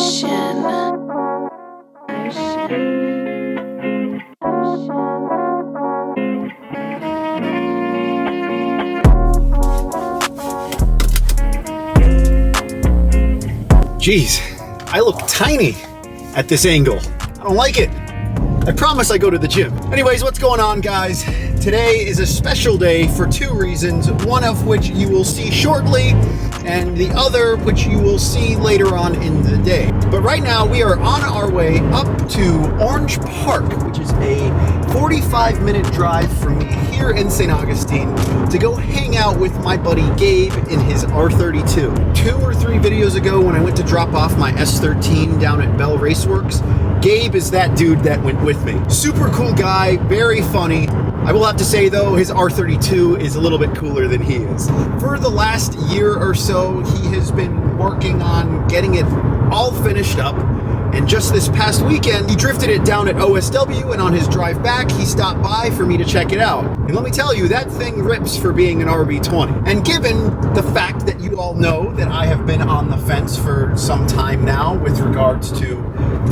Ocean. Jeez, I look tiny at this angle. I don't like it. I promise I go to the gym. Anyways, what's going on, guys? Today is a special day for two reasons, one of which you will see shortly, and the other which you will see later on in the day. But right now, we are on our way up to Orange Park, which is a 45-minute drive from me here in St. Augustine, to go hang out with my buddy Gabe in his R32. 2 or 3 videos ago, when I went to drop off my S13 down at Bell Raceworks, Gabe is that dude that went with me. Super cool guy, very funny. I will have to say though, his R32 is a little bit cooler than he is. For the last year or so, he has been working on getting it all finished up. And just this past weekend, he drifted it down at OSW, and on his drive back, he stopped by for me to check it out. And let me tell you, that thing rips for being an RB20. And given the fact that you all know that I have been on the fence for some time now with regards to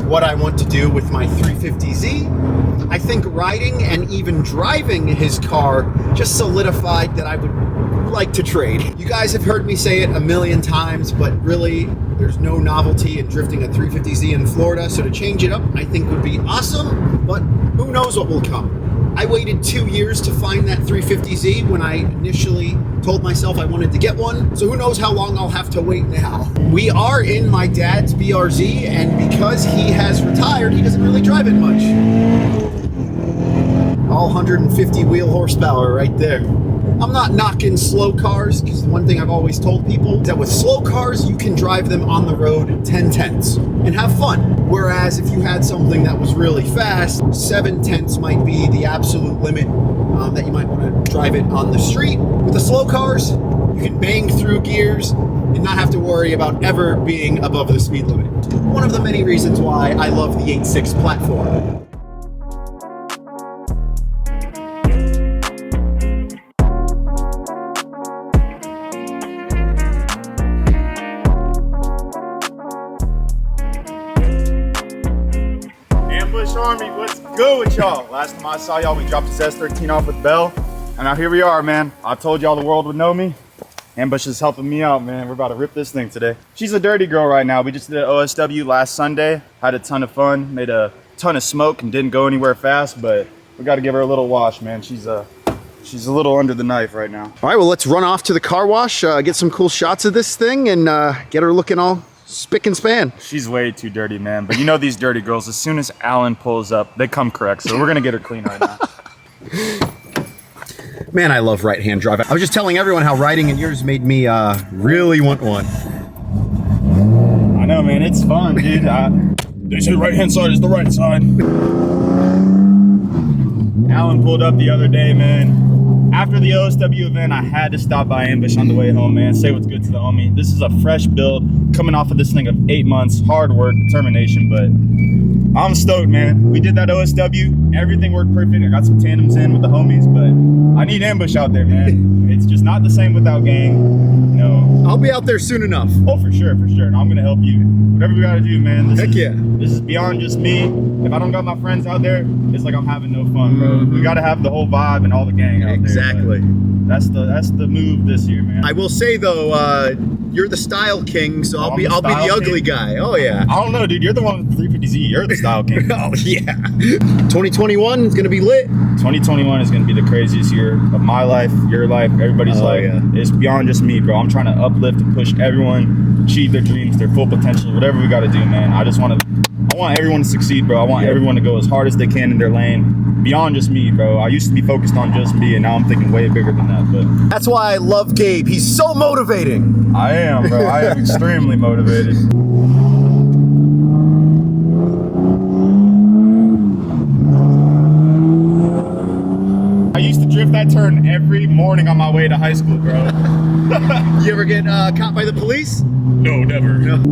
what I want to do with my 350Z, I think riding and even driving his car just solidified that I would like to trade. You guys have heard me say it a million times, but really, there's no novelty in drifting a 350Z in Florida, so to change it up, I think would be awesome, but who knows what will come. I waited 2 years to find that 350Z when I initially told myself I wanted to get one, so who knows how long I'll have to wait now. We are in my dad's BRZ, and because he has retired, he doesn't really drive it much. All 150 wheel horsepower right there. I'm not knocking slow cars, because the one thing I've always told people is that with slow cars, you can drive them on the road 10/10ths and have fun. Whereas if you had something that was really fast, 7/10ths might be the absolute limit that you might want to drive it on the street. With the slow cars, you can bang through gears and not have to worry about ever being above the speed limit. One of the many reasons why I love the 8.6 platform. Army, what's good with y'all? Last time I saw y'all, we dropped this S13 off with Bell, and now here we are, man. I told y'all the world would know me. Ambush is helping me out, man. We're about to rip this thing today. She's a dirty girl right now. We just did OSW last Sunday, had a ton of fun, made a ton of smoke, and didn't go anywhere fast, but we got to give her a little wash, man. She's a little under the knife right now. All right, well, let's run off to the car wash, get some cool shots of this thing, and get her looking all spick and span. She's way too dirty, man. But you know these dirty girls, as soon as Alan pulls up, they come correct. So we're gonna get her clean right now. Man, I love right-hand drive. I was just telling everyone how riding in yours made me really want one. I know, man, it's fun, dude. They say right-hand side is the right side. Alan pulled up the other day, man. After the OSW event, I had to stop by Ambush on the way home, man. Say what's good to the homie. This is a fresh build coming off of this thing of 8 months, hard work, determination, but I'm stoked, man. We did that OSW. Everything worked perfect. I got some tandems in with the homies, but I need Ambush out there, man. It's just not the same without gang. You know, I'll be out there soon enough. Oh, for sure, for sure. And I'm gonna help you. Whatever we gotta do, man. Heck yeah. This is beyond just me. If I don't got my friends out there, it's like I'm having no fun, bro. Mm-hmm. We gotta have the whole vibe and all the gang out exactly. there. Exactly. That's the move this year, man. I will say though, you're the style king, so I'll be the ugly guy. Oh yeah. I don't know, dude. You're the one with the 350Z. You're the style king. Oh yeah. 2021 is gonna be lit. 2021 is gonna be the craziest year of my life, your life, everybody's life. Yeah. It's beyond just me, bro. I'm trying to uplift and push everyone, achieve their dreams, their full potential, whatever we gotta do, man. I want everyone to succeed, bro. I want everyone to go as hard as they can in their lane. Beyond just me, bro. I used to be focused on just me, and now I'm thinking way bigger than that. But that's why I love Gabe. He's so motivating. I am, bro. I am extremely motivated. I used to drift that turn every morning on my way to high school, bro. You ever get caught by the police? No, never. No.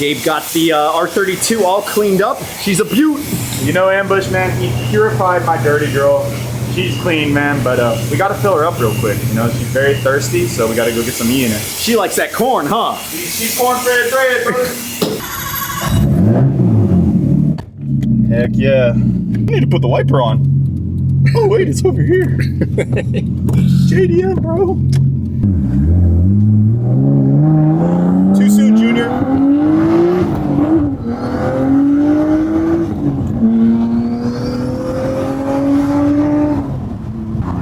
Gabe got the R32 all cleaned up. She's a beaut. You know, Ambush, man, he purified my dirty girl. She's clean, man, but we gotta fill her up real quick. You know, she's very thirsty, so we gotta go get some E in her. She likes that corn, huh? She's corn-fed bread, brother. Heck yeah. I need to put the wiper on. Oh, wait, it's over here. JDM, bro. Too soon, Junior.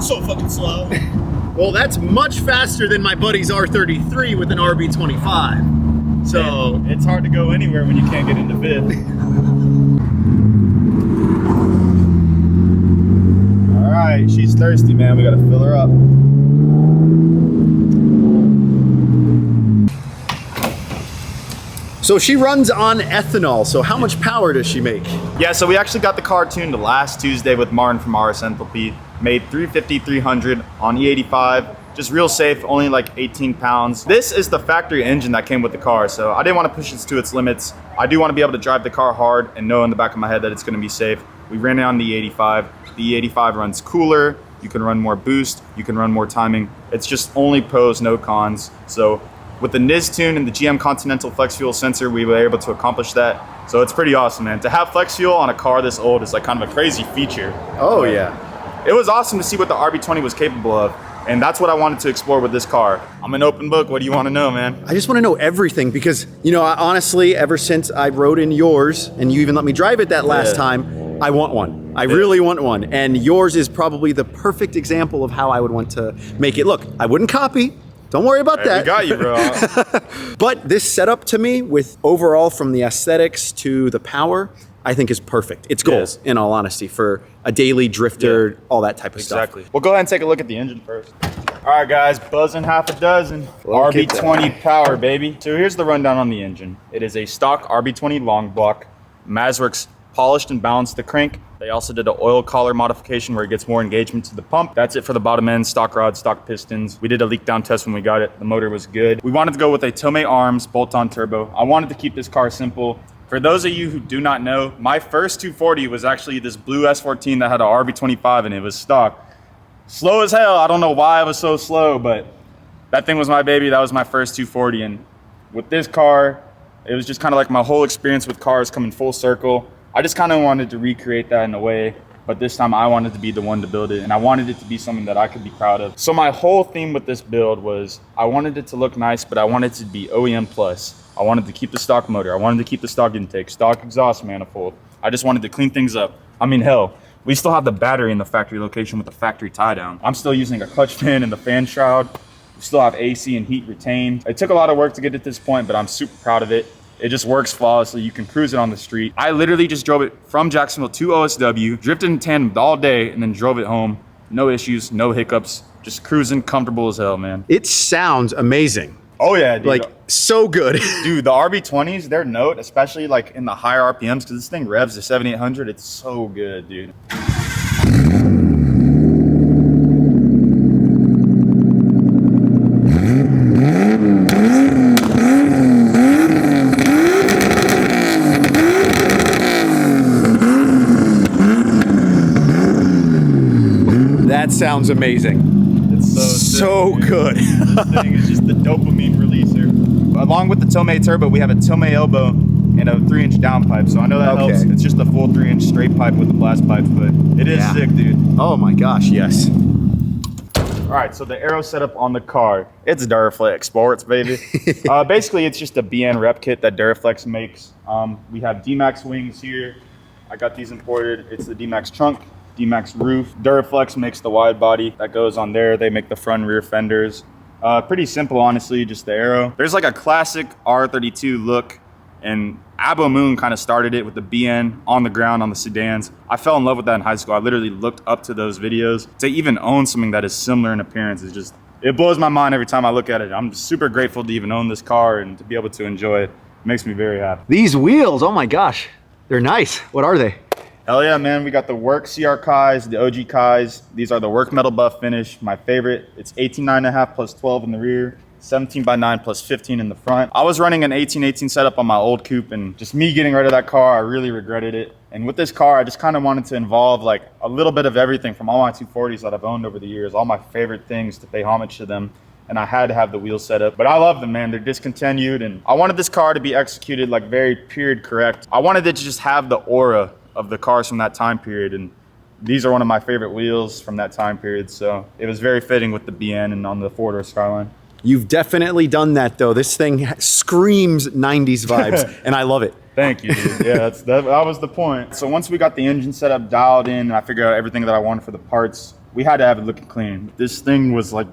So fucking slow. Well, that's much faster than my buddy's R33 with an RB25. So man, it's hard to go anywhere when you can't get into fifth. All right, she's thirsty, man. We gotta fill her up. So she runs on ethanol. So how much power does she make? Yeah, so we actually got the car tuned last Tuesday with Martin from RS Enthalpy. Made 350, 300 on E85. Just real safe, only like 18 pounds. This is the factory engine that came with the car, so I didn't want to push it to its limits. I do want to be able to drive the car hard and know in the back of my head that it's going to be safe. We ran it on the E85. The E85 runs cooler. You can run more boost. You can run more timing. It's just only pros, no cons. So with the NIS tune and the GM Continental Flex Fuel sensor, we were able to accomplish that. So it's pretty awesome, man. To have flex fuel on a car this old is like kind of a crazy feature. Oh, yeah. It was awesome to see what the RB20 was capable of, and that's what I wanted to explore with this car. I'm an open book. What do you want to know, man? I just want to know everything because, you know, honestly, ever since I rode in yours and you even let me drive it that last time, I want one. I really want one. And yours is probably the perfect example of how I would want to make it look. I wouldn't copy. Don't worry about that. We got you, bro. But this setup to me, with overall from the aesthetics to the power, I think is perfect. It's goals, in all honesty, for a daily drifter, all that type of stuff. Exactly. Well, go ahead and take a look at the engine first. All right, guys, buzzing half a dozen. RB20 power, baby. So here's the rundown on the engine. It is a stock RB20 long block. Mazworks polished and balanced the crank. They also did an oil collar modification where it gets more engagement to the pump. That's it for the bottom end, stock rods, stock pistons. We did a leak down test when we got it. The motor was good. We wanted to go with a Tomei arms bolt-on turbo. I wanted to keep this car simple. For those of you who do not know, my first 240 was actually this blue S14 that had a RB25 and it was stock. Slow as hell. I don't know why it was so slow, but that thing was my baby. That was my first 240. And with this car, it was just kind of like my whole experience with cars coming full circle. I just kind of wanted to recreate that in a way, but this time I wanted to be the one to build it, and I wanted it to be something that I could be proud of. So my whole theme with this build was I wanted it to look nice, but I wanted it to be OEM plus. I wanted to keep the stock motor. I wanted to keep the stock intake, stock exhaust manifold. I just wanted to clean things up. I mean, hell, we still have the battery in the factory location with the factory tie down. I'm still using a clutch pin and the fan shroud. We still have AC and heat retained. It took a lot of work to get to this point, but I'm super proud of it. It just works flawlessly. You can cruise it on the street. I literally just drove it from Jacksonville to OSW, drifted in tandem all day, and then drove it home. No issues, no hiccups, just cruising comfortable as hell, man. It sounds amazing. Oh yeah, dude. Like, so good. Dude, the RB20s, their note, especially like in the higher RPMs, because this thing revs to 7,800, it's so good, dude. That sounds amazing. It's so sick, good. This thing is just the dopamine releaser. Along with the Tomei turbo, we have a Tomei elbow and a 3-inch downpipe. So I know that helps. It's just a full 3-inch straight pipe with the blast pipes, but it is sick, dude. Oh my gosh, yes. All right, so the aero setup on the car, it's Duraflex Sports, baby. Basically, it's just a BN rep kit that Duraflex makes. We have D-Max wings here. I got these imported. It's the D-Max trunk, D-Max roof. Duraflex makes the wide body that goes on there. They make the front and rear fenders. Pretty simple, honestly, just the aero. There's like a classic R32 look, and Abo Moon kind of started it with the BN on the ground on the sedans. I fell in love with that in high school. I literally looked up to those videos. To even own something that is similar in appearance is just, it blows my mind every time I look at it. I'm super grateful to even own this car and to be able to enjoy it. It makes me very happy. These wheels, oh my gosh, they're nice. What are they? Hell yeah, man. We got the Work CR Kais, the OG Kais. These are the Work Metal Buff finish, my favorite. It's 18.5 plus 12 in the rear. 17x9 plus 15 in the front. I was running an 1818 setup on my old coupe, and just me getting rid of that car, I really regretted it. And with this car, I just kind of wanted to involve like a little bit of everything from all my 240s that I've owned over the years, all my favorite things to pay homage to them. And I had to have the wheel set up. But I love them, man. They're discontinued, and I wanted this car to be executed like very period correct. I wanted it to just have the aura of the cars from that time period, and these are one of my favorite wheels from that time period, so it was very fitting with the BN and on the four-door Skyline. You've definitely done that, though. This thing screams 90s vibes, and I love it. Thank you, dude. Yeah, that was the point. So once we got the engine set up, dialed in, and I figured out everything that I wanted for the parts, we had to have it looking clean. This thing was like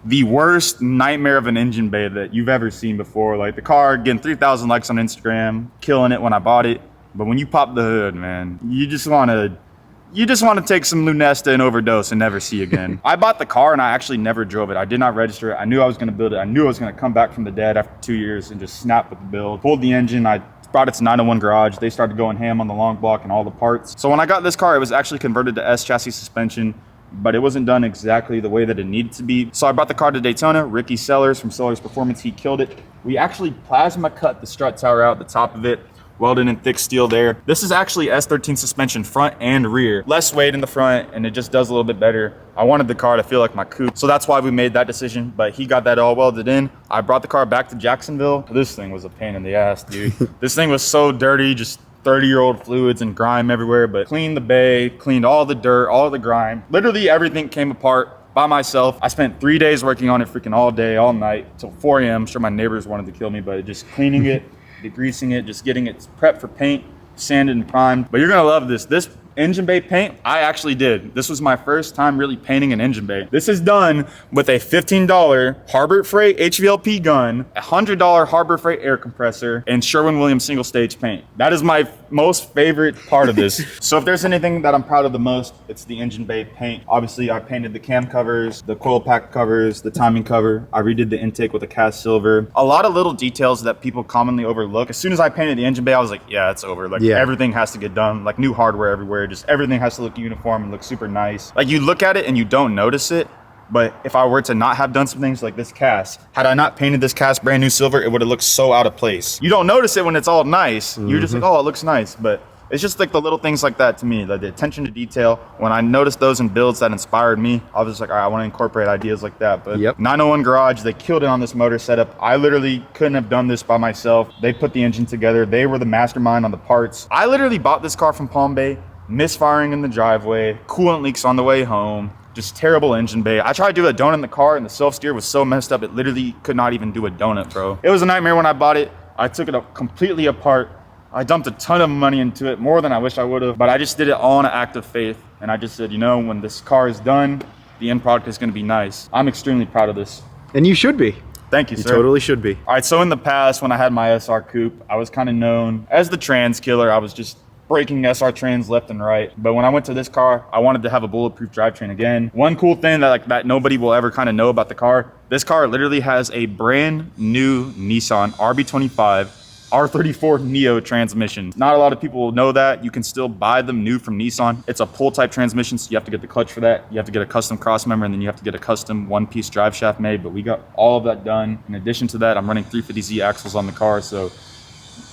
the worst nightmare of an engine bay that you've ever seen before. Like the car getting 3,000 likes on Instagram, killing it when I bought it. But when you pop the hood, man, you just want to take some Lunesta and overdose and never see again. I bought the car and I actually never drove it. I did not register it. I knew I was going to build it. I knew I was going to come back from the dead after 2 years and just snap with the build. Pulled the engine. I brought it to 901 Garage. They started going ham on the long block and all the parts. So when I got this car, it was actually converted to S chassis suspension, but it wasn't done exactly the way that it needed to be. So I brought the car to Daytona. Ricky Sellers from Sellers Performance, he killed it. We actually plasma cut the strut tower out the top of it, welded in thick steel there. This is actually S13 suspension front and rear. Less weight in the front, and it just does a little bit better. I wanted the car to feel like my coupe, so that's why we made that decision, but he got that all welded in. I brought the car back to Jacksonville. This thing was a pain in the ass, dude. This thing was so dirty, just 30-year-old fluids and grime everywhere, but cleaned the bay, cleaned all the dirt, all the grime. Literally everything came apart by myself. I spent 3 days working on it freaking all day, all night, till 4 a.m. I'm sure my neighbors wanted to kill me, but just cleaning it, degreasing it, just getting it prepped for paint, sanded and primed. But you're gonna love this. This engine bay paint, I actually did. This was my first time really painting an engine bay. This is done with a $15 Harbor Freight HVLP gun, a $100 Harbor Freight air compressor, and Sherwin-Williams single stage paint. That is my most favorite part of this. So if there's anything that I'm proud of the most, it's the engine bay paint. Obviously, I painted the cam covers, the coil pack covers, the timing cover. I redid the intake with a cast silver. A lot of little details that people commonly overlook. As soon as I painted the engine bay, I was like, yeah, it's over. Like everything has to get done. Like new hardware everywhere. Just everything has to look uniform and look super nice. Like you look at it and you don't notice it, but if I were to not have done some things like this cast, had I not painted this cast brand new silver, it would have looked so out of place. You don't notice it when it's all nice. You're just like, oh, it looks nice. But it's just like the little things like that to me, like the attention to detail. When I noticed those in builds that inspired me, I was just like, all right, I want to incorporate ideas like that. But 901 Garage, they killed it on this motor setup. I literally couldn't have done this by myself. They put the engine together. They were the mastermind on the parts. I literally bought this car from Palm Bay, misfiring in the driveway, coolant leaks on the way home, just terrible engine bay. I tried to do a donut in the car and the self-steer was so messed up, it literally could not even do a donut, bro. It was a nightmare when I bought it. I took it completely apart. I dumped a ton of money into it, more than I wish I would have, but I just did it all in an act of faith. And I just said, you know, when this car is done, the end product is gonna be nice. I'm extremely proud of this. And you should be. Thank you, sir. You totally should be. All right, so in the past, when I had my SR coupe, I was kind of known as the trans killer. I was just breaking SR trans left and right. But when I went to this car, I wanted to have a bulletproof drivetrain again. One cool thing that nobody will ever kind of know about the car, this car literally has a brand new Nissan RB25 R34 Neo transmission. Not a lot of people will know that. You can still buy them new from Nissan. It's a pull type transmission, so you have to get the clutch for that. You have to get a custom cross member, and then you have to get a custom one-piece drive shaft made, but we got all of that done. In addition to that, I'm running 350Z axles on the car, so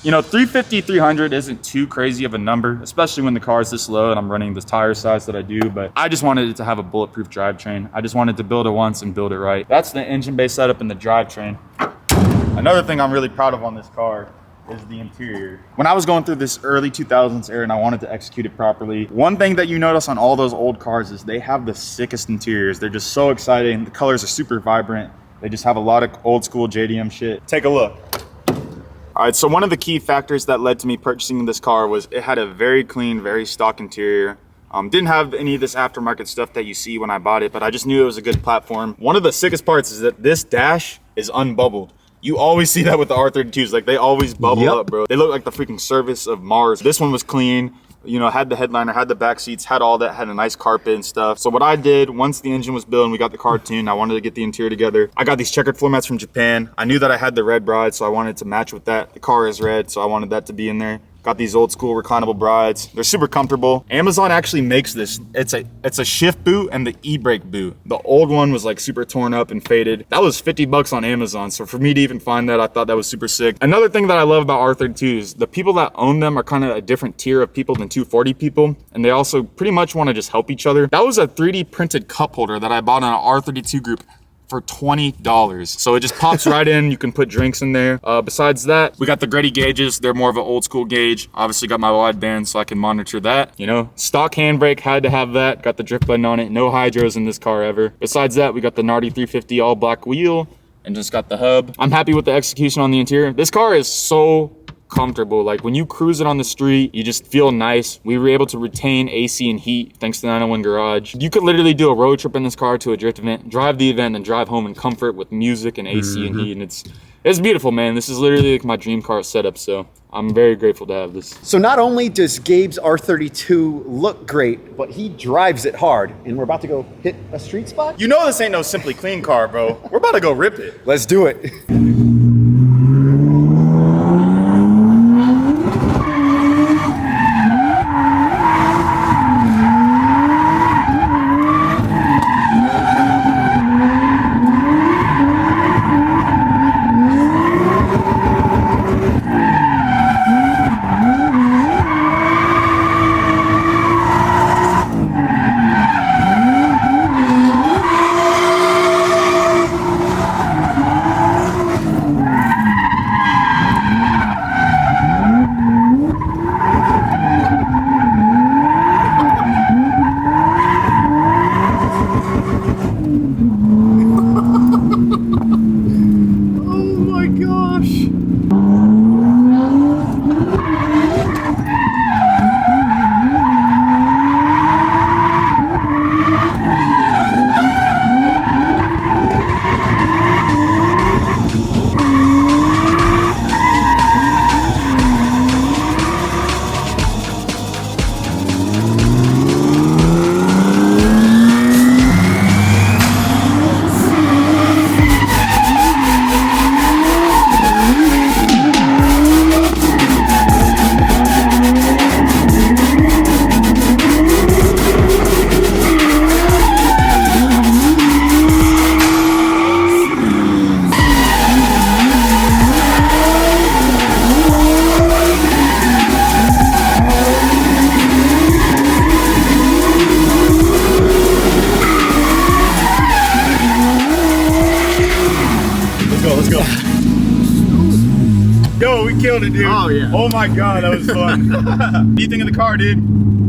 you know, 350, 300 isn't too crazy of a number, especially when the car is this low and I'm running the tire size that I do, but I just wanted it to have a bulletproof drivetrain. I just wanted to build it once and build it right. That's the engine bay setup and the drivetrain. Another thing I'm really proud of on this car is the interior. When I was going through this early 2000s era and I wanted to execute it properly, one thing that you notice on all those old cars is they have the sickest interiors. They're just so exciting. The colors are super vibrant. They just have a lot of old school JDM shit. Take a look. All right, so one of the key factors that led to me purchasing this car was it had a very clean, very stock interior. Didn't have any of this aftermarket stuff that you see when I bought it, but I just knew it was a good platform. One of the sickest parts is that this dash is unbubbled. You always see that with the R32s, like they always bubble up, bro. They look like the freaking surface of Mars. This one was clean. You know, had the headliner, had the back seats, had all that, had a nice carpet and stuff. So what I did, once the engine was built and we got the car tuned, I wanted to get the interior together. I got these checkered floor mats from Japan. I knew that I had the red bride, so I wanted to match with that. The car is red, so I wanted that to be in there. Got these old school reclinable brides. They're super comfortable. Amazon actually makes this. It's a shift boot and the e-brake boot. The old one was like super torn up and faded. That was 50 bucks on Amazon. So for me to even find that, I thought that was super sick. Another thing that I love about R32 is the people that own them are kind of a different tier of people than 240 people. And they also pretty much want to just help each other. That was a 3D printed cup holder that I bought on an R32 group for $20. So it just pops right in. You can put drinks in there. Besides that, we got the Gretty gauges. They're more of an old school gauge. Obviously got my wideband so I can monitor that. You know, stock handbrake, had to have that. Got the drift button on it. No hydros in this car ever. Besides that, we got the Nardi 350 all black wheel and just got the hub. I'm happy with the execution on the interior. This car is so comfortable. Like when you cruise it on the street, you just feel nice. We were able to retain AC and heat thanks to the 901 Garage. You could literally do a road trip in this car to a drift event, drive the event, and drive home in comfort with music and AC and heat. And it's beautiful, man. This is literally like my dream car setup. So I'm very grateful to have this. So not only does Gabe's R32 look great, but he drives it hard. And we're about to go hit a street spot. You know this ain't no Simply Clean car, bro. We're about to go rip it. Let's do it. Killed it, dude. Oh, yeah. Oh my God, that was fun. What do you think of the car, dude?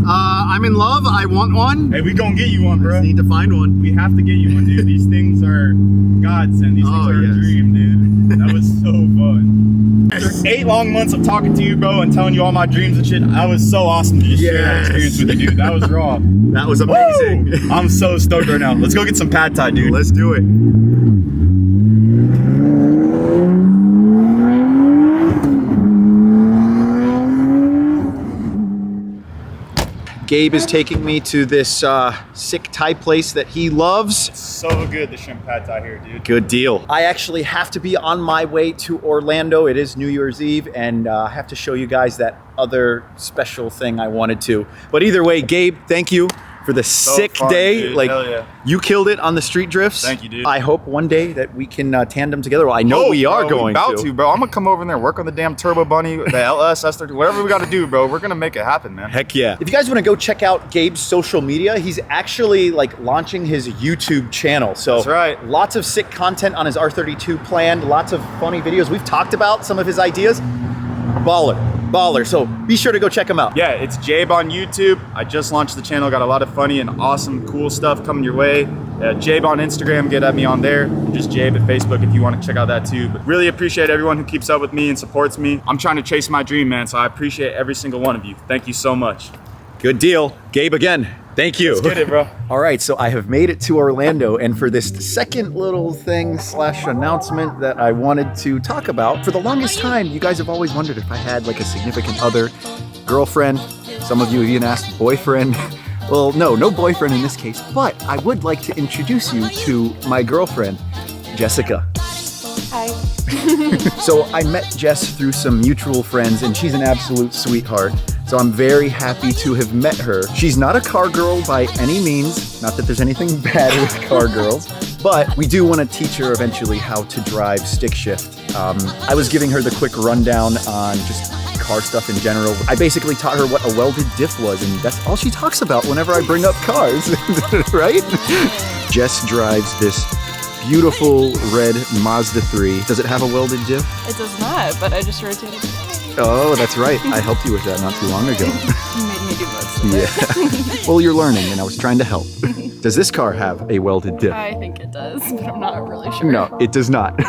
I'm in love. I want one. Hey, we gonna get you one, bro. Just need to find one. We have to get you one, dude. These things are godsend. These things are a dream, dude. That was so fun. After 8 long months of talking to you, bro, and telling you all my dreams and shit, that was so awesome to just share that experience with you, dude. That was raw. That was amazing. Woo! I'm so stoked right now. Let's go get some pad thai, dude. Let's do it. Gabe is taking me to this sick Thai place that he loves. It's so good, the shrimp pad thai here, dude. Good deal. I actually have to be on my way to Orlando. It is New Year's Eve, and I have to show you guys that other special thing I wanted to. But either way, Gabe, thank you for the sick fun, day. dude. Like, hell yeah. You killed it on the street drifts. Thank you, dude. I hope one day that we can tandem together. Well, I know we are going about to, bro. I'm gonna come over in there, work on the damn Turbo Bunny, the LS, S30, whatever we gotta do, bro. We're gonna make it happen, man. Heck yeah. If you guys want to go check out Gabe's social media, he's actually like launching his YouTube channel. So that's right. Lots of sick content on his R32 planned, lots of funny videos. We've talked about some of his ideas. Baller. So be sure to go check him out. Yeah, it's Gabe on YouTube. I just launched the channel, got a lot of funny and awesome, cool stuff coming your way. Gabe on Instagram, get at me on there. Just Gabe at Facebook if you want to check out that too. But really appreciate everyone who keeps up with me and supports me. I'm trying to chase my dream, man, so I appreciate every single one of you. Thank you so much. Good deal. Gabe again. Thank you. Let's get it, bro. All right, so I have made it to Orlando, and for this second little thing / announcement that I wanted to talk about, for the longest time, you guys have always wondered if I had like a significant other, girlfriend. Some of you have even asked boyfriend. Well, no boyfriend in this case, but I would like to introduce you to my girlfriend, Jessica. Hi. So I met Jess through some mutual friends, and she's an absolute sweetheart. So I'm very happy to have met her. She's not a car girl by any means. Not that there's anything bad with car girls, but we do want to teach her eventually how to drive stick shift. I was giving her the quick rundown on just car stuff in general. I basically taught her what a welded diff was, and that's all she talks about whenever I bring up cars, right? Jess drives this beautiful red Mazda 3. Does it have a welded diff? It does not, but I just rotated it. Oh, that's right. I helped you with that not too long ago. You made me do most of it. Yeah. Well, you're learning, and I was trying to help. Does this car have a welded diff? I think it does, but I'm not really sure. No, it does not.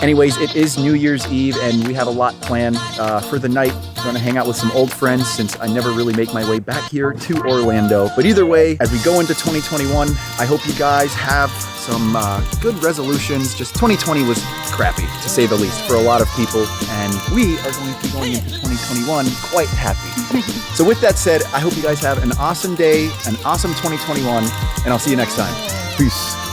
Anyways, it is New Year's Eve, and we have a lot planned for the night. We're going to hang out with some old friends since I never really make my way back here to Orlando. But either way, as we go into 2021, I hope you guys have some good resolutions. Just 2020 was crappy, to say the least, for a lot of people, and we are going to be going into 2021 quite happy. So with that said, I hope you guys have an awesome day, an awesome 2021, and I'll see you next time. Peace.